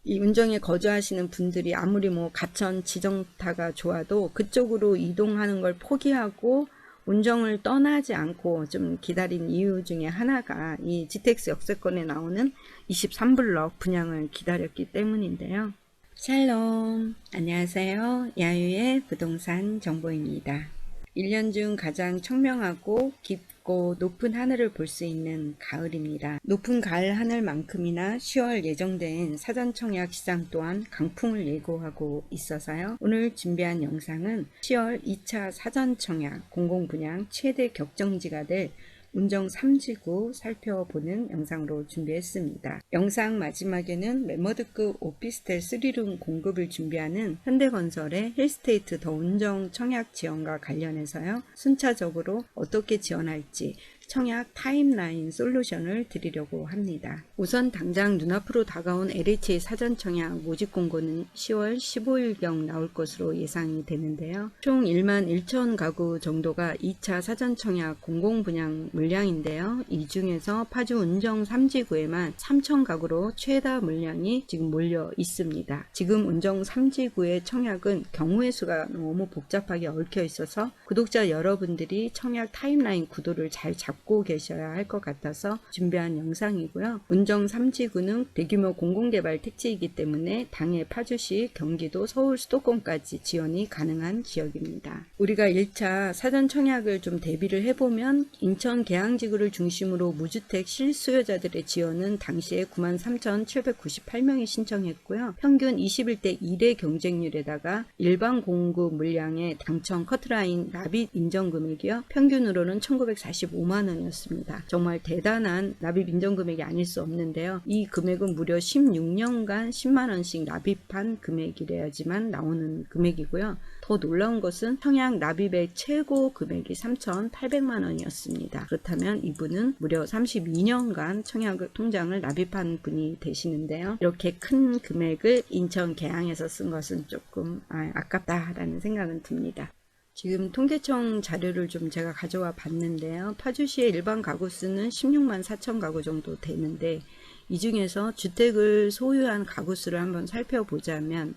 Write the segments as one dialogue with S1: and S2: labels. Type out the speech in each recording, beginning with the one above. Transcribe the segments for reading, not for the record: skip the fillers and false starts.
S1: 이 운정에 거주하시는 분들이 아무리 뭐 가천 지정타가 좋아도 그쪽으로 이동하는 걸 포기하고 운정을 떠나지 않고 좀 기다린 이유 중에 하나가 이 GTX 역세권에 나오는 23블럭 분양을 기다렸기 때문인데요. 샬롬, 안녕하세요. 야유의 부동산 정보입니다. 1년 중 가장 청명하고 깊고 높은 하늘을 볼 수 있는 가을입니다. 높은 가을 하늘만큼이나 10월 예정된 사전청약 시장 또한 강풍을 예고하고 있어서요. 오늘 준비한 영상은 10월 2차 사전청약 공공분양 최대 격정지가 될 운정 3지구 살펴보는 영상으로 준비했습니다. 영상 마지막에는 매머드급 오피스텔 3룸 공급을 준비하는 현대건설의 힐스테이트 더 운정 청약 지원과 관련해서요. 순차적으로 어떻게 지원할지 청약 타임라인 솔루션을 드리려고 합니다. 우선 당장 눈앞으로 다가온 LHA 사전청약 모집 공고는 10월 15일경 나올 것으로 예상이 되는데요. 총 1만 1천 가구 정도가 2차 사전청약 공공분양 물량인데요. 이 중에서 파주 운정 3지구에만 3천 가구로 최다 물량이 지금 몰려 있습니다. 지금 운정 3지구의 청약은 경우의 수가 너무 복잡하게 얽혀 있어서 구독자 여러분들이 청약 타임라인 구도를 잘 잡고 계셔야 할 것 같아서 준비한 영상이고요. 운정 3지구는 대규모 공공개발 택지이기 때문에 당해 파주시, 경기도, 서울, 수도권까지 지원이 가능한 지역입니다. 우리가 1차 사전 청약을 좀 대비를 해보면 인천 계양지구를 중심으로 무주택 실수요자들의 지원은 당시에 93,798명이 신청했고요. 평균 21대 1의 경쟁률에다가 일반 공급 물량의 당첨 커트라인 납입 인정금액이요. 평균으로는 1945만 원이었습니다. 정말 대단한 납입 인정금액이 아닐 수 없는데요. 이 금액은 무려 16년간 10만 원씩 납입한 금액이래야지만 나오는 금액이고요. 더 놀라운 것은 청약 납입의 최고 금액이 3,800만 원이었습니다. 그렇다면 이분은 무려 32년간 청약 통장을 납입한 분이 되시는데요. 이렇게 큰 금액을 인천 계양에서 쓴 것은 조금 아깝다라는 생각은 듭니다. 지금 통계청 자료를 좀 제가 가져와 봤는데요. 파주시의 일반 가구 수는 16만 4천 가구 정도 되는데 이 중에서 주택을 소유한 가구 수를 한번 살펴보자면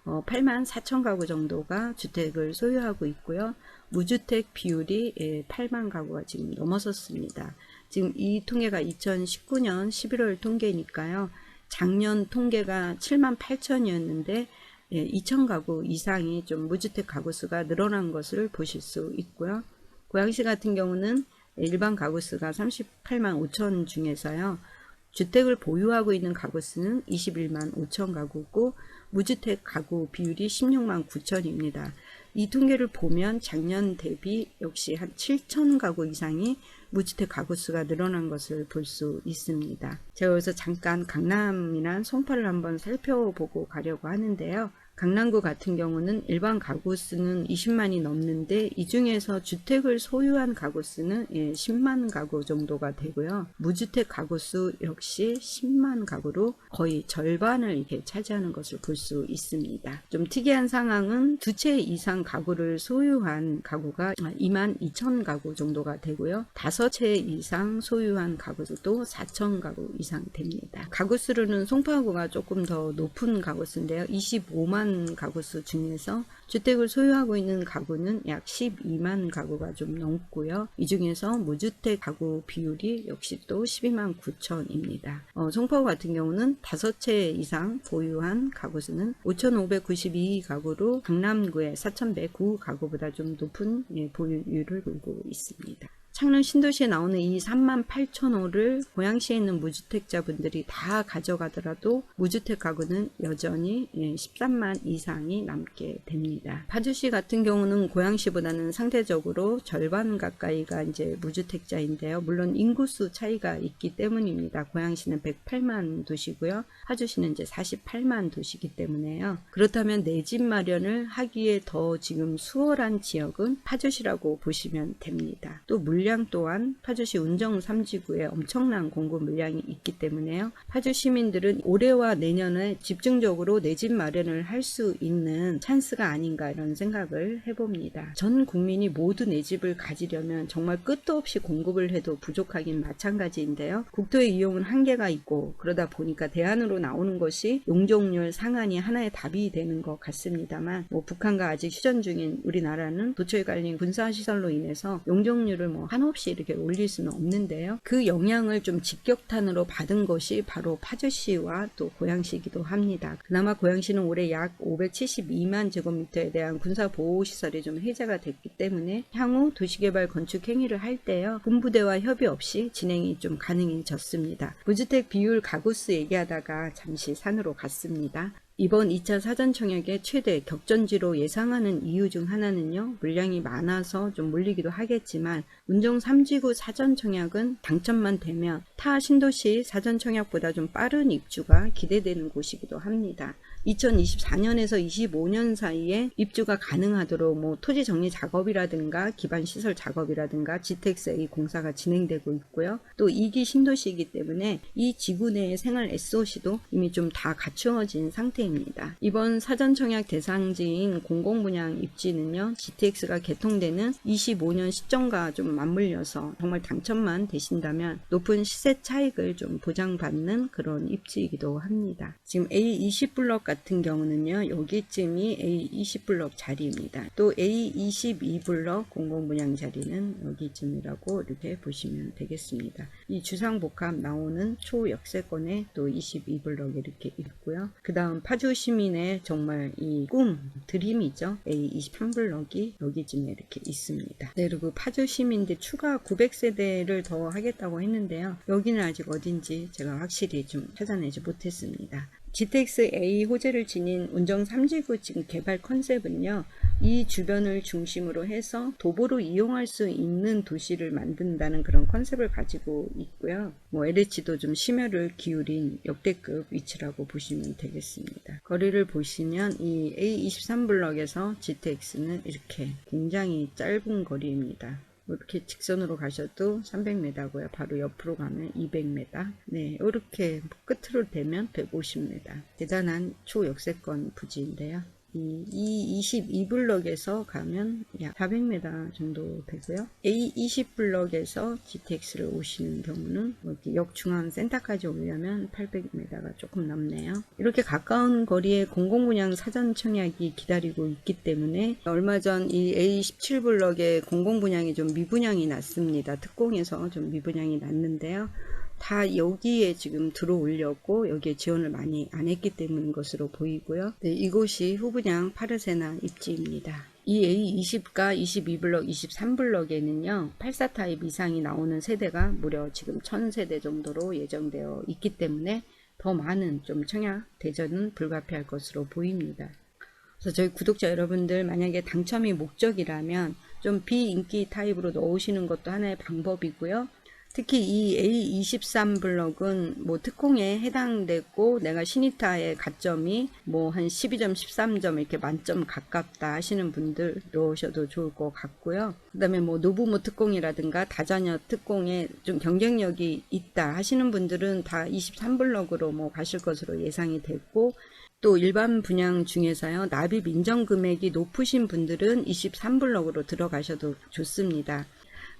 S1: 8만 4천 가구 정도가 주택을 소유하고 있고요. 무주택 비율이 8만 가구가 지금 넘어섰습니다. 지금 이 통계가 2019년 11월 통계니까요. 작년 통계가 7만 8천이었는데 2천 가구 이상이 좀 무주택 가구 수가 늘어난 것을 보실 수 있고요. 고양시 같은 경우는 일반 가구 수가 38만 5천 중에서요. 주택을 보유하고 있는 가구 수는 21만 5천 가구고 무주택 가구 비율이 16만 9천입니다. 이 통계를 보면 작년 대비 역시 한 7천 가구 이상이 무주택 가구 수가 늘어난 것을 볼 수 있습니다. 제가 여기서 잠깐 강남이나 송파를 한번 살펴보고 가려고 하는데요. 강남구 같은 경우는 일반 가구 수는 20만이 넘는데 이 중에서 주택을 소유한 가구 수는 10만 가구 정도가 되고요. 무주택 가구 수 역시 10만 가구로 거의 절반을 이렇게 차지하는 것을 볼 수 있습니다. 좀 특이한 상황은 두 채 이상 가구를 소유한 가구가 2만 2천 가구 정도가 되고요. 5채 이상 소유한 가구 수도 4천 가구 이상 됩니다. 가구 수로는 송파구가 조금 더 높은 가구 수인데요. 25만 가구 수 중에서 주택을 소유하고 있는 가구는 약 12만 가구가 좀 넘고요. 이 중에서 무주택 가구 비율이 역시 또 12만 9천입니다. 송파구 같은 경우는 5채 이상 보유한 가구 수는 5,592 가구로 강남구의 4,109 가구보다 좀 높은 보유율을 보이고 있습니다. 창릉 신도시에 나오는 이 3만 8천 호를 고양시에 있는 무주택자분들이 다 가져가더라도 무주택 가구는 여전히 13만 이상이 남게 됩니다. 파주시 같은 경우는 고양시보다는 상대적으로 절반 가까이가 이제 무주택자인데요. 물론 인구수 차이가 있기 때문입니다. 고양시는 108만 도시고요. 파주시는 이제 48만 도시이기 때문에요. 그렇다면 내 집 마련을 하기에 더 지금 수월한 지역은 파주시라고 보시면 됩니다. 또 물량 물량 또한 파주시 운정 3지구에 엄청난 공급 물량이 있기 때문에요. 파주 시민들은 올해와 내년에 집중적으로 내 집 마련을 할 수 있는 찬스가 아닌가 이런 생각을 해봅니다. 전 국민이 모두 내 집을 가지려면 정말 끝도 없이 공급을 해도 부족하긴 마찬가지인데요. 국토의 이용은 한계가 있고 그러다 보니까 대안으로 나오는 것이 용적률 상한이 하나의 답이 되는 것 같습니다만 북한과 아직 휴전 중인 우리나라는 도처에 깔린 군사시설로 인해서 용적률을 한없이 이렇게 올릴 수는 없는데요. 그 영향을 좀 직격탄으로 받은 것이 바로 파주시와 또 고양시이기도 합니다. 그나마 고양시는 올해 약 572만 제곱미터에 대한 군사보호시설이 좀 해제가 됐기 때문에 향후 도시개발 건축 행위를 할 때요. 군부대와 협의 없이 진행이 좀 가능해졌습니다. 무주택 비율 가구수 얘기하다가 잠시 산으로 갔습니다. 이번 2차 사전청약의 최대 격전지로 예상하는 이유 중 하나는요. 물량이 많아서 좀 몰리기도 하겠지만 운정 3지구 사전청약은 당첨만 되면 타 신도시 사전청약보다 좀 빠른 입주가 기대되는 곳이기도 합니다. 2024년에서 25년 사이에 입주가 가능하도록 토지 정리 작업이라든가 기반 시설 작업이라든가 GTX-A 공사가 진행되고 있고요. 또 2기 신도시이기 때문에 이 지구 내의 생활 SOC도 이미 좀 다 갖추어진 상태입니다. 이번 사전청약 대상지인 공공분양 입지는요. GTX가 개통되는 25년 시점과 좀 맞물려서 정말 당첨만 되신다면 높은 시세 차익을 좀 보장받는 그런 입지이기도 합니다. 지금 A20블럭 같은 경우는요. 여기쯤이 A20블럭 자리입니다. 또 A22블럭 공공분양 자리는 여기쯤이라고 이렇게 보시면 되겠습니다. 이 주상복합 나오는 초역세권에 또 22블럭 이렇게 있고요. 그 다음 파주 시민의 정말 이 꿈, 드림이죠. A23블럭이 여기쯤에 이렇게 있습니다. 네, 그리고 파주 시민들 추가 900세대를 더 하겠다고 했는데요. 여기는 아직 어딘지 제가 확실히 좀 찾아내지 못했습니다. GTX-A 호재를 지닌 운정 3지구 지금 개발 컨셉은요. 이 주변을 중심으로 해서 도보로 이용할 수 있는 도시를 만든다는 그런 컨셉을 가지고 있고요. LH도 좀 심혈을 기울인 역대급 위치라고 보시면 되겠습니다. 거리를 보시면 이 A23블럭에서 GTX는 이렇게 굉장히 짧은 거리입니다. 이렇게 직선으로 가셔도 300m고요. 바로 옆으로 가면 200m. 네, 이렇게 끝으로 되면 150m. 대단한 초역세권 부지인데요. 이 22블럭에서 가면 약 400m 정도 되고요. A20블럭에서 GTX를 오시는 경우는 이렇게 역중앙 센터까지 오려면 800m가 조금 넘네요. 이렇게 가까운 거리에 공공분양 사전청약이 기다리고 있기 때문에 얼마 전 이 A17블럭의 공공분양이 좀 미분양이 났습니다. 특공에서 좀 미분양이 났는데요. 다 여기에 지금 들어오려고 여기에 지원을 많이 안 했기 때문인 것으로 보이고요. 네, 이곳이 후분양 파르세나 입지입니다. 이 A20과 22블럭, 23블럭에는요. 84타입 이상이 나오는 세대가 무려 지금 1000세대 정도로 예정되어 있기 때문에 더 많은 좀 청약 대전은 불가피할 것으로 보입니다. 그래서 저희 구독자 여러분들 만약에 당첨이 목적이라면 좀 비인기 타입으로 넣으시는 것도 하나의 방법이고요. 특히 이 A23블럭은 특공에 해당되고 내가 시니타의 가점이 한 12점, 13점 이렇게 만점 가깝다 하시는 분들 넣으셔도 좋을 것 같고요. 그 다음에 노부모 특공이라든가 다자녀 특공에 좀 경쟁력이 있다 하시는 분들은 다 23블럭으로 가실 것으로 예상이 됐고, 또 일반 분양 중에서요. 납입 인정 금액이 높으신 분들은 23블럭으로 들어가셔도 좋습니다.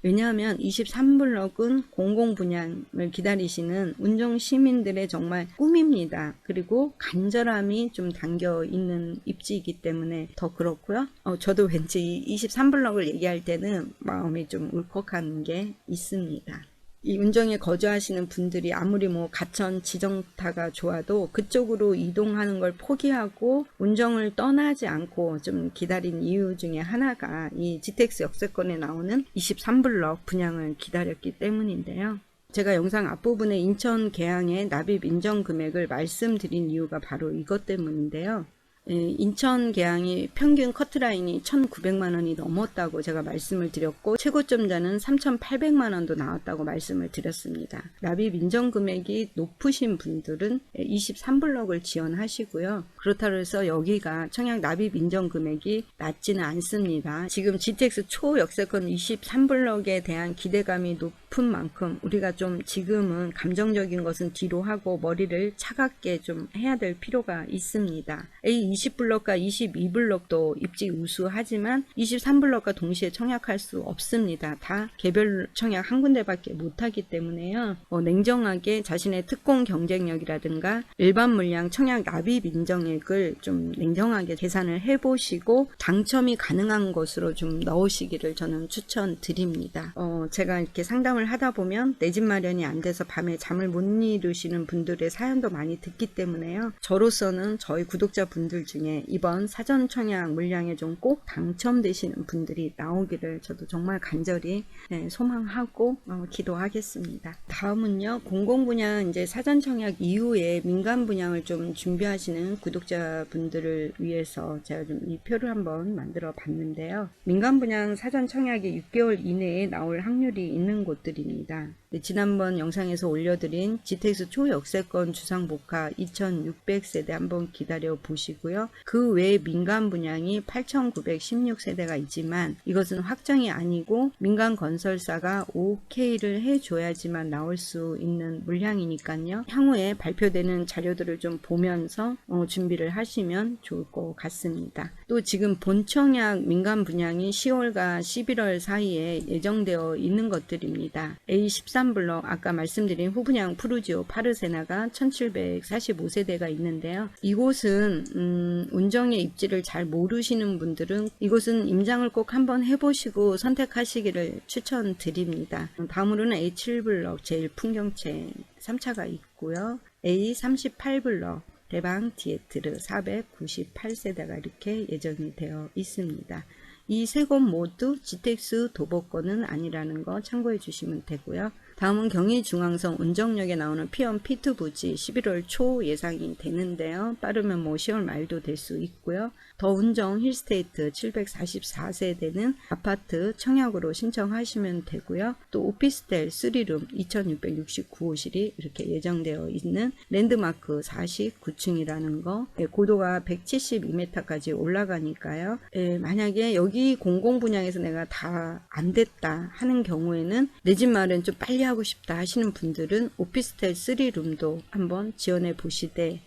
S1: 왜냐하면 23블럭은 공공분양을 기다리시는 운정 시민들의 정말 꿈입니다. 그리고 간절함이 좀 담겨 있는 입지이기 때문에 더 그렇고요. 저도 왠지 23블럭을 얘기할 때는 마음이 좀 울컥한 게 있습니다. 이 운정에 거주하시는 분들이 아무리 가천 지정타가 좋아도 그쪽으로 이동하는 걸 포기하고 운정을 떠나지 않고 좀 기다린 이유 중에 하나가 이 GTX 역세권에 나오는 23블럭 분양을 기다렸기 때문인데요. 제가 영상 앞부분에 인천 계양의 납입 인정 금액을 말씀드린 이유가 바로 이것 때문인데요. 인천 계양이 평균 커트라인이 1,900만 원이 넘었다고 제가 말씀을 드렸고 최고점자는 3,800만 원도 나왔다고 말씀을 드렸습니다. 납입 인정 금액이 높으신 분들은 23블럭을 지원하시고요. 그렇다고 해서 여기가 청약 납입 인정 금액이 낮지는 않습니다. 지금 GTX 초역세권 23블럭에 대한 기대감이 높은 만큼 우리가 좀 지금은 감정적인 것은 뒤로 하고 머리를 차갑게 좀 해야 될 필요가 있습니다. A20블럭과 22블럭도 입지 우수하지만 23블럭과 동시에 청약할 수 없습니다. 다 개별 청약 한 군데밖에 못하기 때문에요. 냉정하게 자신의 특공 경쟁력이라든가 일반 물량 청약 납입 인정액을 좀 냉정하게 계산을 해보시고 당첨이 가능한 것으로 좀 넣으시기를 저는 추천드립니다. 제가 이렇게 상담을 하다 보면 내 집 마련이 안 돼서 밤에 잠을 못 이루시는 분들의 사연도 많이 듣기 때문에요. 저로서는 저희 구독자분들 중에 이번 사전 청약 물량에 좀 꼭 당첨되시는 분들이 나오기를 저도 정말 간절히 소망하고 기도하겠습니다. 다음은요, 공공분양 이제 사전 청약 이후에 민간 분양을 좀 준비하시는 구독자분들을 위해서 제가 좀 이 표를 한번 만들어 봤는데요. 민간 분양 사전 청약이 6개월 이내에 나올 확률이 있는 곳들입니다. 지난번 영상에서 올려드린 GTX 초역세권 주상복합 2600세대 한번 기다려 보시고요. 그 외에 민간 분양이 8916세대가 있지만 이것은 확정이 아니고 민간 건설사가 OK를 해줘야지만 나올 수 있는 물량이니까요. 향후에 발표되는 자료들을 좀 보면서 준비를 하시면 좋을 것 같습니다. 또 지금 본청약 민간 분양이 10월과 11월 사이에 예정되어 있는 것들입니다. A13블럭 아까 말씀드린 후분양 푸르지오 파르세나가 1745세대가 있는데요. 이곳은 운정의 입지를 잘 모르시는 분들은 이곳은 임장을 꼭 한번 해보시고 선택하시기를 추천드립니다. 다음으로는 A7블럭 제일 풍경채 3차가 있고요. A38블럭 대방 디에트르 498세대가 이렇게 예정이 되어 있습니다. 이 세 곳 모두 GTX 도보권은 아니라는 거 참고해 주시면 되고요. 다음은 경의중앙선 운정역에 나오는 P1, P2 부지 11월 초 예상이 되는데요. 빠르면 10월 말도 될 수 있고요. 더 운정 힐스테이트 744세대는 아파트 청약으로 신청하시면 되고요. 또 오피스텔 3룸 2669호실이 이렇게 예정되어 있는 랜드마크 49층이라는 거, 고도가 172m까지 올라가니까요. 만약에 여기 공공분양에서 내가 다 안 됐다 하는 경우에는 내 집 마련 좀 빨리 하고 싶다 하시는 분들은 오피스텔 3룸도 한번 지원해 보시되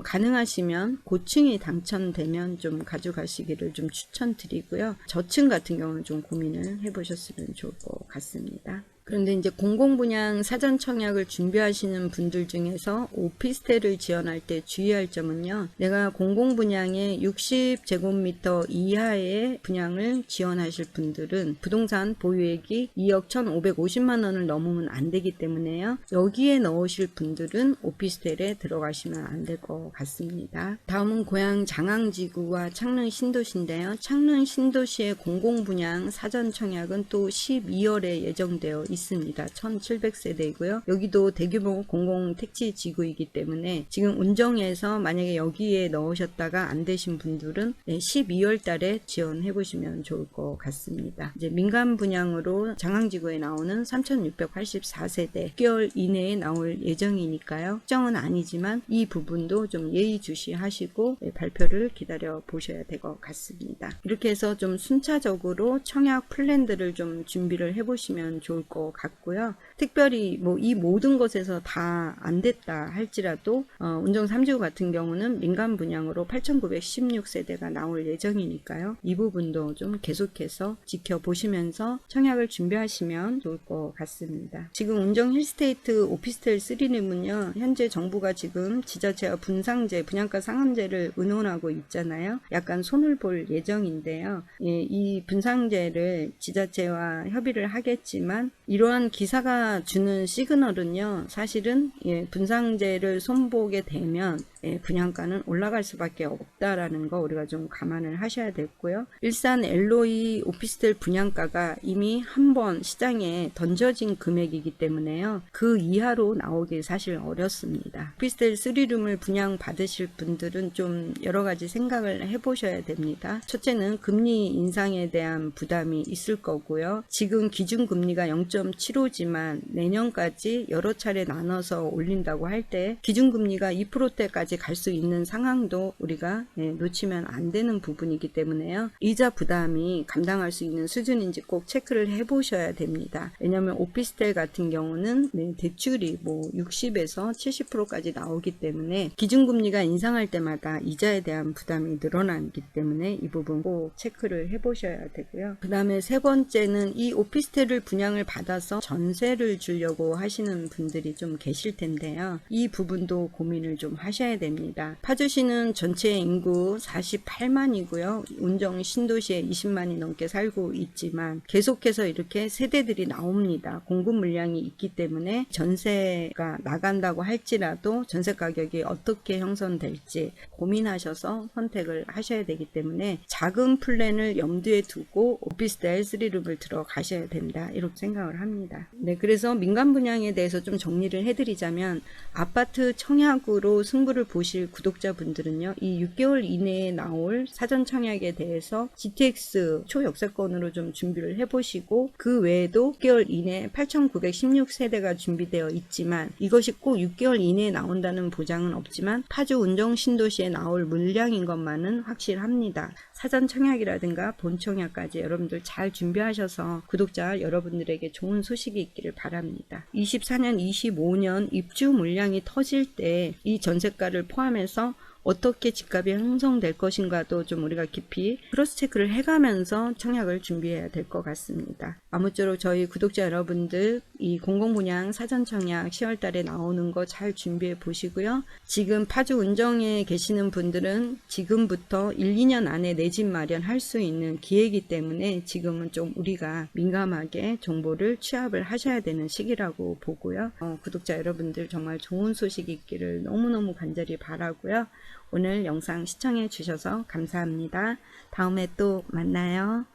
S1: 가능하시면 고층이 당첨되면 좀 가져가시기를 좀 추천드리고요. 저층 같은 경우는 좀 고민을 해보셨으면 좋을 것 같습니다. 그런데 이제 공공분양 사전 청약을 준비하시는 분들 중에서 오피스텔을 지원할 때 주의할 점은요. 내가 공공분양에 60제곱미터 이하의 분양을 지원하실 분들은 부동산 보유액이 2억 1,550만 원을 넘으면 안 되기 때문에요. 여기에 넣으실 분들은 오피스텔에 들어가시면 안 될 것 같습니다. 다음은 고양 장항지구와 창릉 신도시인데요. 창릉 신도시의 공공분양 사전 청약은 또 12월에 예정되어 있습니다. 1700세대이고요. 여기도 대규모 공공택지지구이기 때문에 지금 운정에서 만약에 여기에 넣으셨다가 안 되신 분들은 12월 달에 지원해 보시면 좋을 것 같습니다. 이제 민간 분양으로 장항지구에 나오는 3684세대 6개월 이내에 나올 예정이니까요. 확정은 아니지만 이 부분도 좀 예의주시하시고 발표를 기다려 보셔야 될 것 같습니다. 이렇게 해서 좀 순차적으로 청약 플랜들을 좀 준비를 해 보시면 좋을 것 같고요. 특별히 이 모든 것에서 다 안 됐다 할지라도 운정 3지구 같은 경우는 민간 분양으로 8916세대가 나올 예정이니까요. 이 부분도 좀 계속해서 지켜보시면서 청약을 준비하시면 좋을 것 같습니다. 지금 운정 힐스테이트 오피스텔 3룸은요. 현재 정부가 지금 지자체와 분상제, 분양가 상한제를 의논하고 있잖아요. 약간 손을 볼 예정인데요. 이 분상제를 지자체와 협의를 하겠지만 이러한 기사가 주는 시그널은요. 사실은 분상제를 손보게 되면 분양가는 올라갈 수밖에 없다라는 거 우리가 좀 감안을 하셔야 되고요. 일산 LOE 오피스텔 분양가가 이미 한번 시장에 던져진 금액이기 때문에요. 그 이하로 나오기 사실 어렵습니다. 오피스텔 3룸을 분양 받으실 분들은 좀 여러 가지 생각을 해보셔야 됩니다. 첫째는 금리 인상에 대한 부담이 있을 거고요. 지금 기준금리가 0.75지만 내년까지 여러 차례 나눠서 올린다고 할 때 기준금리가 2%대까지 갈 수 있는 상황도 우리가 놓치면 안 되는 부분이기 때문에요. 이자 부담이 감당할 수 있는 수준인지 꼭 체크를 해보셔야 됩니다. 왜냐하면 오피스텔 같은 경우는 대출이 60에서 70%까지 나오기 때문에 기준금리가 인상할 때마다 이자에 대한 부담이 늘어나기 때문에 이 부분 꼭 체크를 해보셔야 되고요. 그 다음에 세 번째는 이 오피스텔을 분양을 받아서 전세를 주려고 하시는 분들이 좀 계실 텐데요. 이 부분도 고민을 좀 하셔야 됩니다. 파주시는 전체 인구 48만이고요. 운정 신도시에 20만이 넘게 살고 있지만 계속해서 이렇게 세대들이 나옵니다. 공급 물량이 있기 때문에 전세가 나간다고 할지라도 전세 가격이 어떻게 형성될지 고민하셔서 선택을 하셔야 되기 때문에 작은 플랜을 염두에 두고 오피스텔 3룸을 들어가셔야 된다, 이렇게 생각을 합니다. 그래서 민간 분양에 대해서 좀 정리를 해드리자면, 아파트 청약으로 승부를 보실 구독자분들은요, 이 6개월 이내에 나올 사전 청약에 대해서 GTX 초역세권으로 좀 준비를 해보시고, 그 외에도 6개월 이내에 8,916세대가 준비되어 있지만 이것이 꼭 6개월 이내에 나온다는 보장은 없지만 파주 운정 신도시에 나올 물량인 것만은 확실합니다. 사전 청약이라든가 본 청약까지 여러분들 잘 준비하셔서 구독자 여러분들에게 좋은 소식이 있기를 바랍니다. 24년, 25년 입주 물량이 터질 때 이 전세가를 포함해서 어떻게 집값이 형성될 것인가도 좀 우리가 깊이 크로스 체크를 해가면서 청약을 준비해야 될 것 같습니다. 아무쪼록 저희 구독자 여러분들 이 공공분양 사전 청약 10월 달에 나오는 거 잘 준비해 보시고요. 지금 파주 운정에 계시는 분들은 지금부터 1, 2년 안에 내 집 마련할 수 있는 기회이기 때문에 지금은 좀 우리가 민감하게 정보를 취합을 하셔야 되는 시기라고 보고요. 구독자 여러분들 정말 좋은 소식이 있기를 너무너무 간절히 바라고요. 오늘 영상 시청해 주셔서 감사합니다. 다음에 또 만나요.